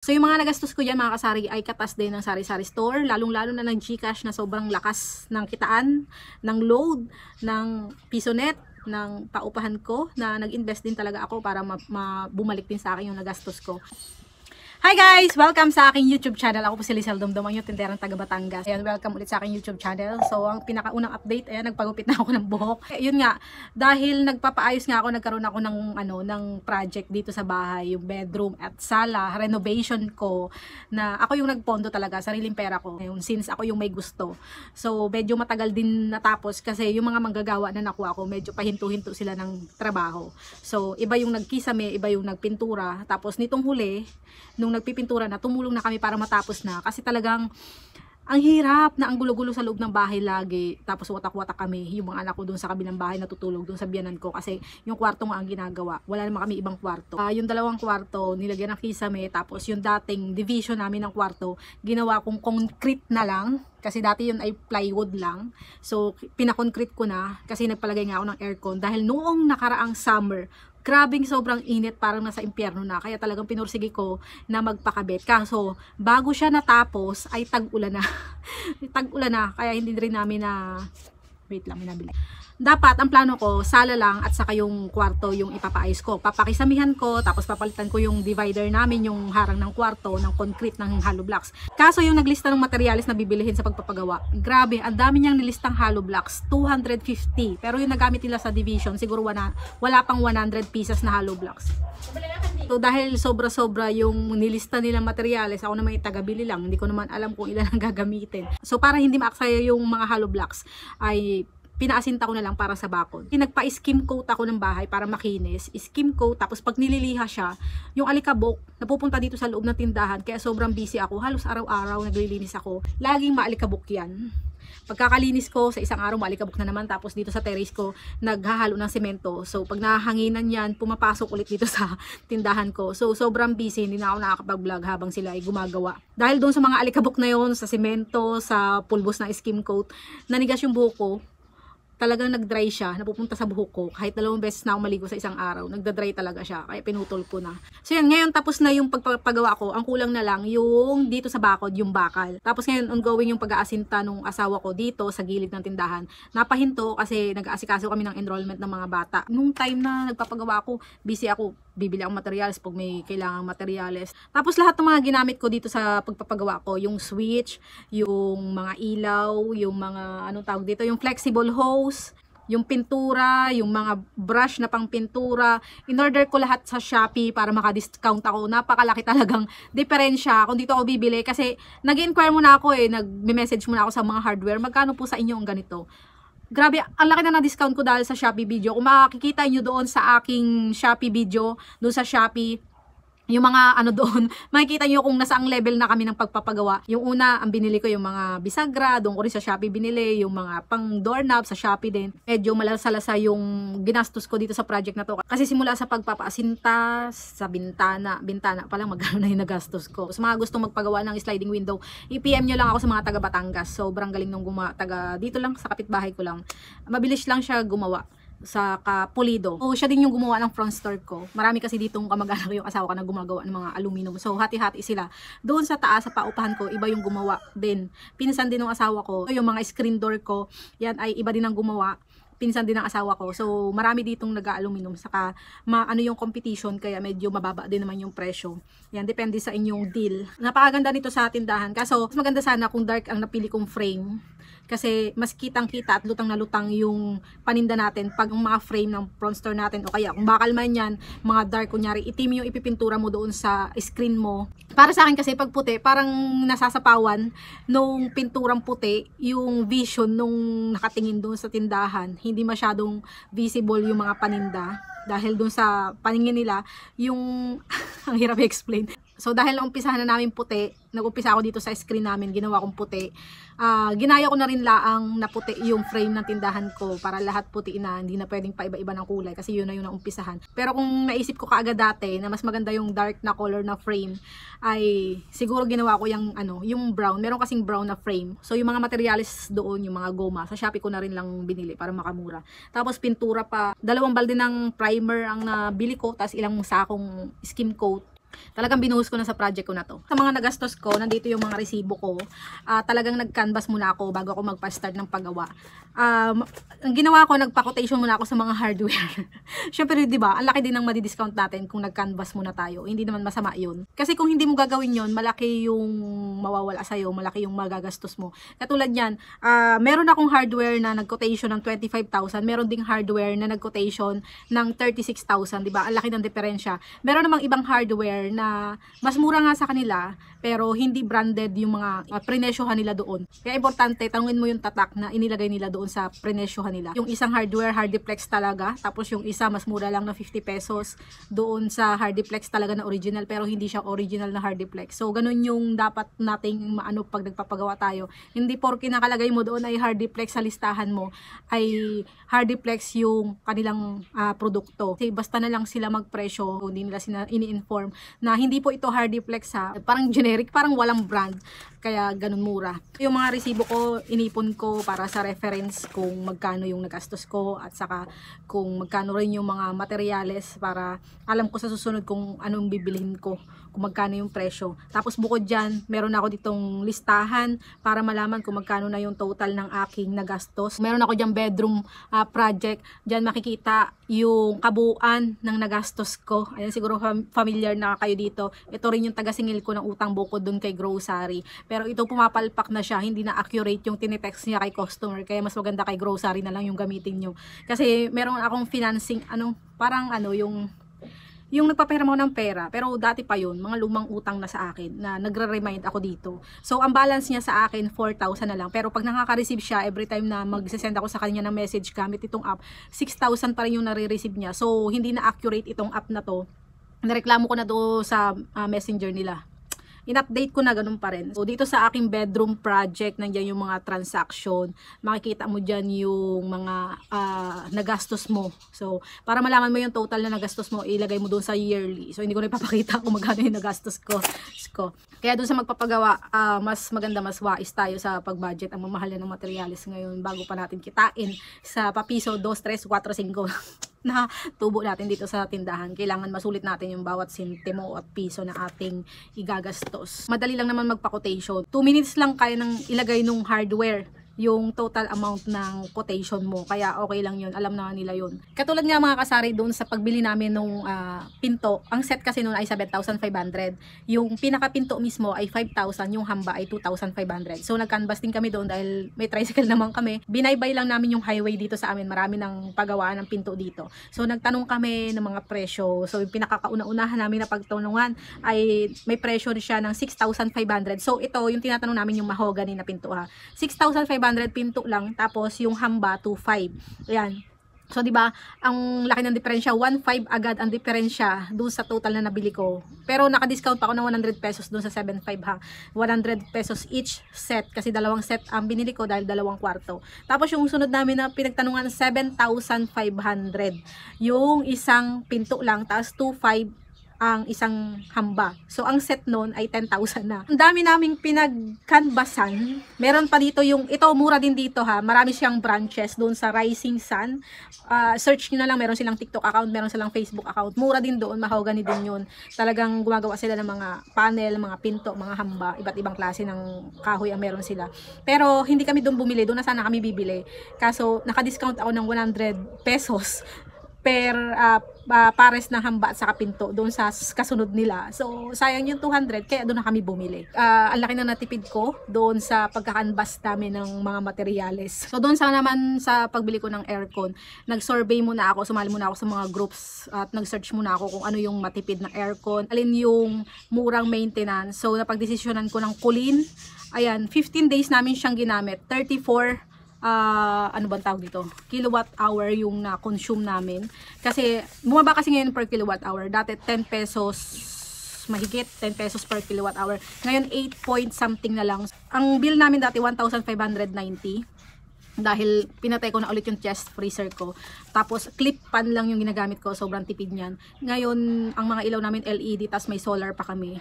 So yung mga nagastos ko dyan mga kasari ay katas din ng sari-sari store, lalong-lalo na ng GCash na sobrang lakas ng kitaan, ng load, ng PisoNet, ng paupahan ko na nag-invest din talaga ako para bumalik din sa akin yung nagastos ko. Hi guys! Welcome sa aking YouTube channel. Ako po si Lizelle Dumdum, ang tinderang taga Batangas. Ayan, welcome ulit sa aking YouTube channel. So, ang pinakaunang update, ayan, nagpagupit na ako ng buhok. Yun nga, dahil nagpapaayos nga ako, nagkaroon ako ng project dito sa bahay, yung bedroom at sala, renovation ko, na ako yung nagpondo talaga, sariling pera ko. Ngayon, since ako yung may gusto. So, medyo matagal din natapos kasi yung mga manggagawa na nakuha ko, medyo pahinto-hinto sila ng trabaho. So, iba yung nagkisame, iba yung nagpintura. Tapos, nitong huli, nung nagpipintura na, tumulong na kami para matapos na kasi talagang ang hirap na ang gulo-gulo sa loob ng bahay lagi, tapos watak-watak kami, yung mga anak ko dun sa kabilang bahay natutulog dun sa biyanan ko kasi yung kwarto nga ang ginagawa, wala naman kami ibang kwarto. Yung dalawang kwarto nilagyan ng kisame, tapos yung dating division namin ng kwarto ginawa kong concrete na lang kasi dati yun ay plywood lang, so pinakoncrete ko na kasi nagpalagay nga ako ng aircon dahil noong nakaraang summer grabing sobrang init, parang nasa impyerno na. Kaya talagang pinursige ko na magpakabit. Kaso, bago siya natapos, ay tag-ulan na. Tag-ulan na. Kaya hindi rin namin na... Wait lang, minabili. Dapat, ang plano ko, sala lang at saka yung kwarto yung ipapaayos ko. Papakisamihan ko, tapos papalitan ko yung divider namin, yung harang ng kwarto, ng concrete, ng hollow blocks. Kaso yung naglista ng materialis na bibilihin sa pagpapagawa, grabe, ang dami niyang nilistang hollow blocks, 250. Pero yung nagamit nila sa division, siguro wala pang 100 pieces na hollow blocks. So dahil sobra-sobra yung nilista nilang materialis, ako naman itagabili lang, hindi ko naman alam kung ilan ang gagamitin. So para hindi maaksaya yung mga hollow blocks, ay pinaasinta ko na lang para sa bakod. Nagpa-skim coat ako ng bahay para makinis. Skim coat, tapos pag nililiha siya, yung alikabok, napupunta dito sa loob ng tindahan, kaya sobrang busy ako. Halos araw-araw naglilinis ako. Laging maalikabok yan. Pagkakalinis ko, sa isang araw maalikabok na naman, tapos dito sa terrace ko, naghahalo ng semento. So pag nahanginan yan, pumapasok ulit dito sa tindahan ko. So sobrang busy, hindi na ako nakakapag-vlog habang sila ay gumagawa. Dahil doon sa mga alikabok na yon, sa semento, sa pulbos ng skim coat, nanigas yung buhok ko. Talagang nag-dry siya, napupunta sa buhok ko. Kahit 2 beses na ako maligo sa isang araw, nagda-dry talaga siya, kaya pinutol ko na. So yan, ngayon tapos na yung pagpagawa ko, ang kulang na lang yung dito sa bakod, yung bakal. Tapos ngayon, ongoing yung pag-aasinta nung asawa ko dito sa gilid ng tindahan. Napahinto kasi nag-aasikaso kami ng enrollment ng mga bata. Nung time na nagpapagawa ako, busy ako, bibili akong materials pag may kailangang materials. Tapos lahat ng mga ginamit ko dito sa pagpapagawa ko, yung switch, yung mga ilaw, yung mga, anong tawag dito, yung flexible hose, yung pintura, yung mga brush na pang pintura, in-order ko lahat sa Shopee para maka-discount ako. Napakalaki talagang diferensya kung dito ako bibili kasi nag-inquire muna ako nag-message muna ako sa mga hardware, magkano po sa inyo ang ganito. Grabe, ang laki na discount ko dahil sa Shopee video. Kung makikita nyo doon sa aking Shopee video, doon sa Shopee, yung mga doon, makikita nyo kung nasaang level na kami ng pagpapagawa. Yung una, ang binili ko yung mga bisagra, doon ko rin sa Shopee binili, yung mga pang doorknob sa Shopee din. Medyo malasalasa yung ginastos ko dito sa project na to. Kasi simula sa pagpapaasinta, sa bintana pa lang magkano na yung nagastos ko. Sa mga gustong magpagawa ng sliding window, i-PM nyo lang ako sa mga taga Batangas. Sobrang galing nung taga dito lang, sa kapitbahay ko lang. Mabilis lang siya gumawa sa Pulido. So, siya din yung gumawa ng front store ko. Marami kasi ditong kamag-anak yung asawa ko na gumagawa ng mga aluminum. So, hati-hati sila. Doon sa taas, sa paupahan ko, iba yung gumawa din. Pinsan din ng asawa ko. Yung mga screen door ko, yan ay iba din ang gumawa. Pinsan din ng asawa ko. So, marami ditong nag-aluminum. Saka, ano yung competition, kaya medyo mababa din naman yung presyo. Yan, depende sa inyong deal. Napakaganda nito sa tindahan. Kaso, mas maganda sana kung dark ang napili kong frame. Kasi mas kitang-kita at lutang na lutang yung paninda natin pag ang mga frame ng front store natin o kaya kung bakal man yan, mga dark, kunyari itim yung ipipintura mo doon sa screen mo. Para sa akin kasi pag puti, parang nasasapawan nung pinturang puti, yung vision nung nakatingin doon sa tindahan, hindi masyadong visible yung mga paninda. Dahil doon sa paningin nila, yung ang hirap i-explain. So dahil naumpisahan na namin puti, nag-umpisa ako dito sa screen namin, ginawa kong puti. Ginaya ko na rin laang na puti yung frame ng tindahan ko para lahat puti na, hindi na pwedeng paiba-iba ng kulay kasi yun na yung naumpisahan. Pero kung naisip ko kaagad dati na mas maganda yung dark na color na frame, ay siguro ginawa ko yung brown. Meron kasing brown na frame. So yung mga materials doon, yung mga goma, sa Shopee ko na rin lang binili para makamura. Tapos pintura pa, 2 balde ng primer ang nabili ko, tapos ilang sakong skim coat. Talagang binuhos ko na sa project ko na to. Sa mga nagastos ko, nandito yung mga resibo ko. Talagang nag-canvas muna ako bago ako magpa-start ng paggawa. Ang ginawa ko, nagpa-quotation muna ako sa mga hardware. Syempre, di ba, ang laki din ng madi-discount natin kung nag-canvas muna tayo. Hindi naman masama yun. Kasi kung hindi mo gagawin yun, malaki yung mawawala sa'yo, malaki yung magagastos mo. Katulad yan, meron akong hardware na nag-quotation ng 25,000, meron ding hardware na nag-quotation ng 36,000, di ba? Ang laki ng diferensya. Meron namang ibang hardware na mas mura nga sa kanila pero hindi branded yung mga prenesyohan nila doon. Kaya importante, tanungin mo yung tatak na inilagay nila doon sa prenesyohan nila. Yung isang hardware, Hardiplex talaga, tapos yung isa mas mura lang na 50 pesos doon sa Hardiplex talaga na original pero hindi siya original na Hardiplex. So ganun yung dapat nating maano pag nagpapagawa tayo. Hindi porke nakalagay mo doon ay Hardiplex sa listahan mo ay Hardiplex yung kanilang produkto. Kasi basta na lang sila magpresyo, hindi nila ini-inform na hindi po ito Hardiplex ha. Parang generic, parang walang brand. Kaya ganun mura. Yung mga resibo ko, inipon ko para sa reference kung magkano yung nagastos ko at saka kung magkano rin yung mga materyales para alam ko sa susunod kung anong bibilhin ko, kung magkano yung presyo. Tapos bukod dyan, meron ako ditong listahan para malaman kung magkano na yung total ng aking nagastos. Meron ako dyan bedroom project. Dyan makikita yung kabuuan ng nagastos ko. Ayan, siguro familiar na kayo dito. Ito rin yung taga-singil ko ng utang bukod dun kay grocery. Pero ito pumapalpak na siya, hindi na accurate yung tinitext niya kay customer. Kaya mas maganda kay grocery na lang yung gamitin nyo. Kasi meron akong financing, yung nagpapahiram ako ng pera, pero dati pa yun, mga lumang utang na sa akin, na nagre-remind ako dito. So, ang balance niya sa akin, 4,000 na lang. Pero pag nakaka-receive siya, every time na mag-send ako sa kanya ng message gamit itong app, 6,000 pa rin yung nare-receive niya. So, hindi na accurate itong app na to. Nareklamo ko na do sa messenger nila. In-update ko na ganun pa rin. So, dito sa aking bedroom project, nandiyan yung mga transaction. Makikita mo dyan yung mga nagastos mo. So, para malaman mo yung total na nagastos mo, ilagay mo doon sa yearly. So, hindi ko na ipapakita kung magkano yung nagastos ko. Kaya doon sa magpapagawa, mas maganda, mas wais tayo sa pag-budget. Ang mamahal ng materials ngayon bago pa natin kitain sa papiso, 2, 3, 4, 5 na tubo natin dito sa tindahan. Kailangan masulit natin yung bawat sentimo at piso na ating igagastos. Madali lang naman magpa-quotation. 2 minutes lang kaya nang ilagay nung hardware yung total amount ng quotation mo. Kaya okay lang yun. Alam na nila yun. Katulad nga mga kasari doon sa pagbili namin nung pinto. Ang set kasi noon ay 7,500. Yung pinaka-pinto mismo ay 5,000. Yung hamba ay 2,500. So nag-canvas din kami doon dahil may tricycle naman kami. Binaybay lang namin yung highway dito sa amin. Marami ng paggawaan ng pinto dito. So nagtanong kami ng mga presyo. So yung pinakakauna-unahan namin na pagtanungan ay may presyo siya ng 6,500. So ito yung tinatanong namin yung mahogany na pinto ha. 6,500 pinto lang, tapos yung hamba 2,500. Ayan. So, di ba, ang laki ng diferensya, 1,500 agad ang diferensya doon sa total na nabili ko. Pero naka-discount pa ako ng 100 pesos doon sa 7,500 ha. 100 pesos each set kasi dalawang set ang binili ko dahil dalawang kwarto. Tapos yung sunod namin na pinagtanungan 7,500 yung isang pinto lang, tapos 2,500 ang isang hamba. So, ang set nun ay 10,000 na. Ang dami naming pinag-canvasan. Meron pa dito yung, ito mura din dito ha. Marami siyang branches doon sa Rising Sun. Search nyo na lang, meron silang TikTok account, meron silang Facebook account. Mura din doon, mahogany din yun. Talagang gumagawa sila ng mga panel, mga pinto, mga hamba, iba't ibang klase ng kahoy ang meron sila. Pero hindi kami doon bumili, doon na sana kami bibili. Kaso, naka-discount ako ng 100 pesos per pares ng hamba at saka pinto doon sa kasunod nila. So, sayang yung 200 kaya doon na kami bumili. Ang laki na natipid ko doon sa pagkakanbas namin ng mga materyales. So, doon sa naman sa pagbili ko ng aircon, nag-survey muna ako, sumali muna ako sa mga groups at nag-search muna ako kung ano yung matipid na aircon, alin yung murang maintenance. So, napagdesisyonan ko ng Kulin. Ayan, 15 days namin siyang ginamit. 34 ano bang tawag dito? Kilowatt hour yung na-consume namin. Kasi, bumaba kasi ngayon per kilowatt hour. Dati 10 pesos mahigit, 10 pesos per kilowatt hour. Ngayon, 8 point something na lang. Ang bill namin dati, 1,590. Dahil pinatay ko na ulit yung chest freezer ko. Tapos clip pan lang yung ginagamit ko, sobrang tipid niyan. Ngayon, ang mga ilaw namin LED, tas may solar pa kami.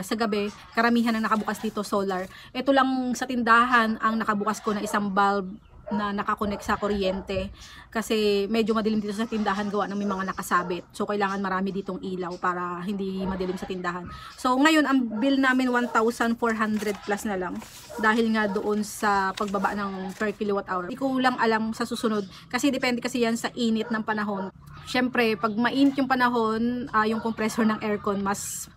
Sa gabi, karamihan ang nakabukas dito solar. Ito lang sa tindahan ang nakabukas ko na isang bulb na nakakonect sa kuryente kasi medyo madilim dito sa tindahan gawa ng may mga nakasabit. So kailangan marami ditong ilaw para hindi madilim sa tindahan. So ngayon ang bill namin 1,400 plus na lang dahil nga doon sa pagbaba ng per kilowatt hour. Hindi ko lang alam sa susunod kasi depende kasi yan sa init ng panahon. Syempre pag mainit yung panahon, yung compressor ng aircon mas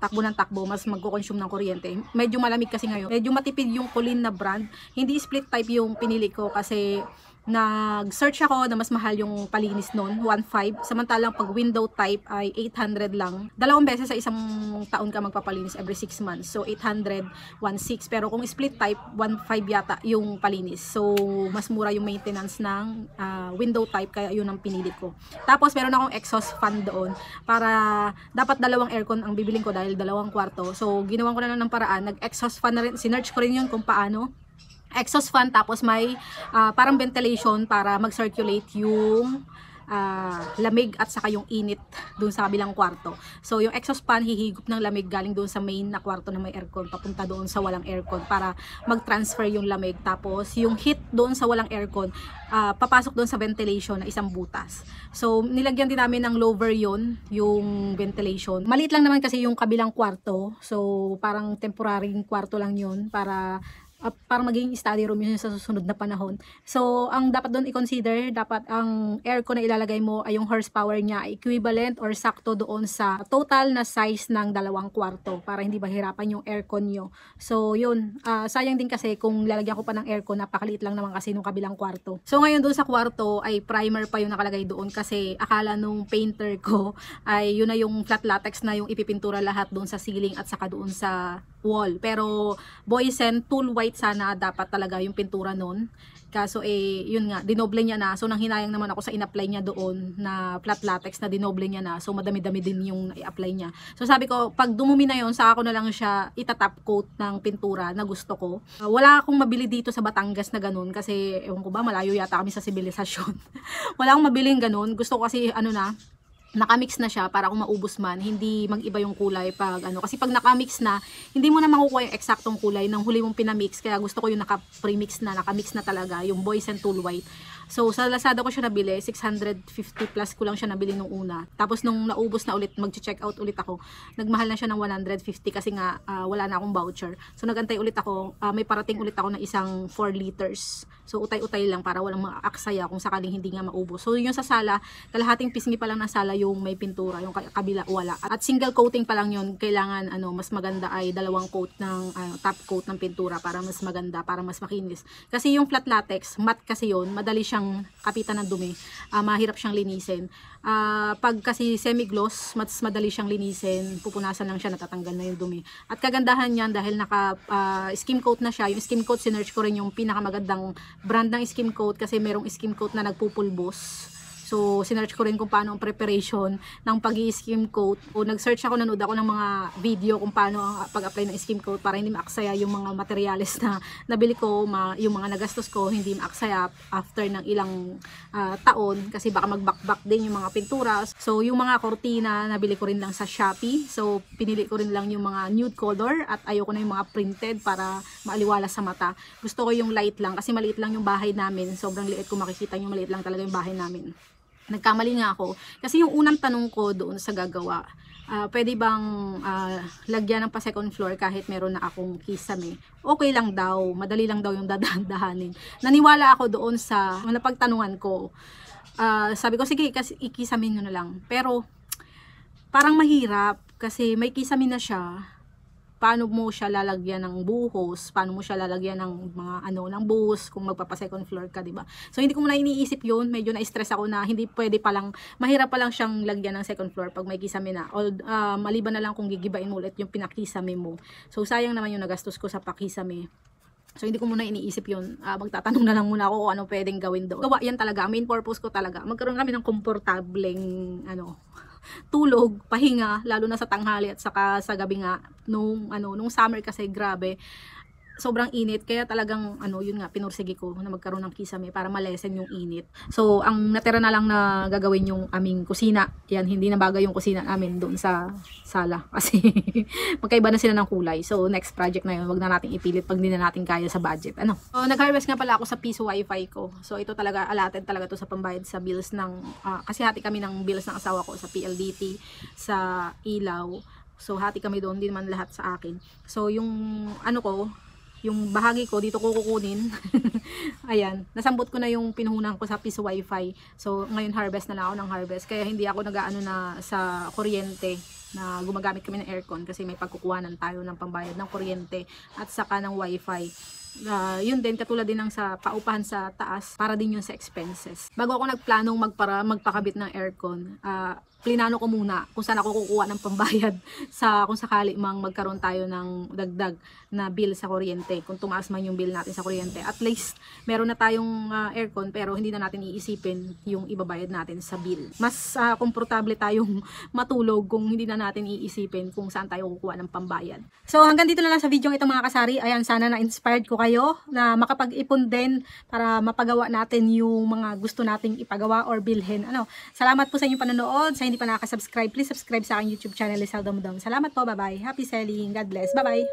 takbo ng takbo, mas magko-consume ng kuryente. Medyo malamig kasi ngayon. Medyo matipid yung Colin na brand. Hindi split type yung pinili ko kasi nag-search ako na mas mahal yung palinis noon, 1,500. Samantalang pag window type ay 800 lang. 2 beses sa isang taon ka magpapalinis every 6 months. So 800, 1,600. Pero kung split type, 1,500 yata yung palinis. So mas mura yung maintenance ng window type kaya yun ang pinili ko. Tapos meron akong exhaust fan doon para dapat 2 aircon ang bibiling ko dahil 2 kwarto. So ginawan ko na lang ng paraan. Nag-exhaust fan na rin. Sinearch ko rin yun kung paano. Exhaust fan tapos may parang ventilation para mag-circulate yung lamig at saka yung init dun sa kabilang kwarto. So yung exhaust fan hihigop ng lamig galing doon sa main na kwarto na may aircon papunta doon sa walang aircon para mag-transfer yung lamig. Tapos yung heat doon sa walang aircon papasok doon sa ventilation na isang butas. So nilagyan din namin ng lower yon yung ventilation. Maliit lang naman kasi yung kabilang kwarto. So parang temporary kwarto lang yun para maging study room yun sa susunod na panahon. So, ang dapat doon i-consider, dapat ang aircon na ilalagay mo ay yung horsepower niya equivalent or sakto doon sa total na size ng 2 kwarto para hindi mahirapan yung aircon nyo. So, yun. Sayang din kasi kung lalagyan ko pa ng aircon, napakaliit lang naman kasi nung kabilang kwarto. So, ngayon doon sa kwarto ay primer pa yung nakalagay doon kasi akala nung painter ko ay yun na yung flat latex na yung ipipintura lahat doon sa ceiling at saka doon sa wall. Pero Boysen tool white sana dapat talaga yung pintura nun. Kaso yun nga, dinoble niya na. So nanghinayang naman ako sa in-apply niya doon na flat latex na dinoble niya na. So madami-dami din yung i-apply niya. So sabi ko, pag dumumi na yun, saka ko na lang siya itatap coat ng pintura na gusto ko. Wala akong mabili dito sa Batangas na ganun kasi ewan ko ba, malayo yata kami sa sibilisasyon. Wala akong mabiling ganun. Gusto ko kasi nakamix na siya para kung maubos man, hindi mag-iba yung kulay pag kasi pag nakamix na, hindi mo na makukuha yung eksaktong kulay ng huli mong pinamix, kaya gusto ko yung naka-premix na, nakamix na talaga, yung Boysen Tool White. So sa Lazada ko siya nabili, 650 plus ko lang siya nabili nung una. Tapos nung naubos na ulit, mag-check out ulit ako, nagmahal na siya ng 150 kasi nga wala na akong voucher. So nagantay ulit ako, may parating ulit ako ng isang 4 liters. So utay-utay lang para walang maaksaya kung sakaling hindi nga maubos. So yung sa sala, kalahating pisngi pa lang ng sala yung may pintura, yung kabila wala. At single coating pa lang yun, kailangan mas maganda ay 2 coat ng top coat ng pintura para mas maganda, para mas makinis. Kasi yung flat latex, matte kasi yun, madali siyang kapitan ng dumi, mahirap siyang linisin. Pag kasi semi-gloss, mas madali siyang linisin, pupunasan lang siya, natatanggal na yung dumi. At kagandahan niyan dahil naka skim coat na siya, yung skim coat sinearch ko rin yung pinakamagandang brand ng skim coat kasi merong skim coat na nagpupulbos. So, sinearch ko rin kung paano ang preparation ng pag-i-skim coat. O, nag-search ako, nanood ako ng mga video kung paano ang pag-apply ng skim coat para hindi maaksaya yung mga materyales na nabili ko, yung mga nagastos ko, hindi maaksaya after ng ilang taon kasi baka mag-back din yung mga pintura. So, yung mga kortina, nabili ko rin lang sa Shopee. So, pinili ko rin lang yung mga nude color at ayoko na yung mga printed para maaliwala sa mata. Gusto ko yung light lang kasi maliit lang yung bahay namin. Sobrang liit, kung makikita nyo, maliit lang talaga yung bahay namin. Nagkamali nga ako kasi yung unang tanong ko doon sa gagawa, pwede bang lagyan ng pa second floor kahit meron na akong kisame? Okay lang daw, madali lang daw yung dadahan-dahanin. Naniwala ako doon sa napagtanungan ko. Sabi ko sige, kasi ikisamin nyo na lang. Pero parang mahirap kasi may kisame na siya. Paano mo siya lalagyan ng buhos, paano mo siya lalagyan ng mga ng buhos kung magpapa second floor ka, diba? So hindi ko muna iniisip yun, medyo na-stress ako na hindi pwede palang, mahirap palang siyang lagyan ng second floor pag may kisame na. Maliban na lang kung gigibain mo ulit yung pinakisame mo. So sayang naman yung nagastos ko sa pakisame. So hindi ko muna iniisip yun, magtatanong na lang muna ako kung ano pwedeng gawin doon. Gawa yan talaga, main purpose ko talaga, magkaroon kami ng komportableng tulog, pahinga, lalo na sa tanghali at saka sa gabi nga, nung summer kasi grabe, sobrang init, kaya talagang yun nga, pinursige ko na magkaroon ng kisame para malesen yung init. So ang natira na lang na gagawin yung aming kusina. Yan, hindi na bagay yung kusina namin doon sa sala kasi magkaiba na sila ng kulay. So next project na yun, wag na nating ipilit pag hindi na natin kaya sa budget. So nag-harvest nga pala ako sa piso wifi ko. So ito talaga, allotted talaga to sa pambayad sa bills ng kasi hati kami ng bills ng asawa ko sa PLDT, sa ilaw. So hati kami doon, hindi naman lahat sa akin. So yung yung bahagi ko dito ko kukunin. Ayan, nasambot ko na yung pinuhunan ko sa piso wifi. So ngayon harvest na lang ako ng harvest, kaya hindi ako nag-aano na sa kuryente, na gumagamit kami ng aircon kasi may pagkukuhanan tayo ng pambayad ng kuryente at saka ng wifi. Yun din, katulad din ng sa paupahan sa taas, para din yun sa expenses. Bago ako nagplanong magpakabit ng aircon, plinano ko muna kung saan ako kukuha ng pambayad sa kung sakali mang magkaroon tayo ng dagdag na bill sa kuryente, kung tumaas man yung bill natin sa kuryente. At least meron na tayong aircon, pero hindi na natin iisipin yung ibabayad natin sa bill. Mas komportable tayong matulog kung hindi na natin iisipin kung saan tayo kukuha ng pambayad. So hanggang dito na lang sa video ito mga kasari. Ayan, sana na-inspired ko kayo na makapag-ipon din para mapagawa natin yung mga gusto nating ipagawa or bilhin. Salamat po sa inyong panonood. Sa hindi pa nakaka-subscribe, please subscribe sa aking YouTube channel, Lizelle Damudam. Salamat po, bye-bye. Happy selling. God bless. Bye-bye.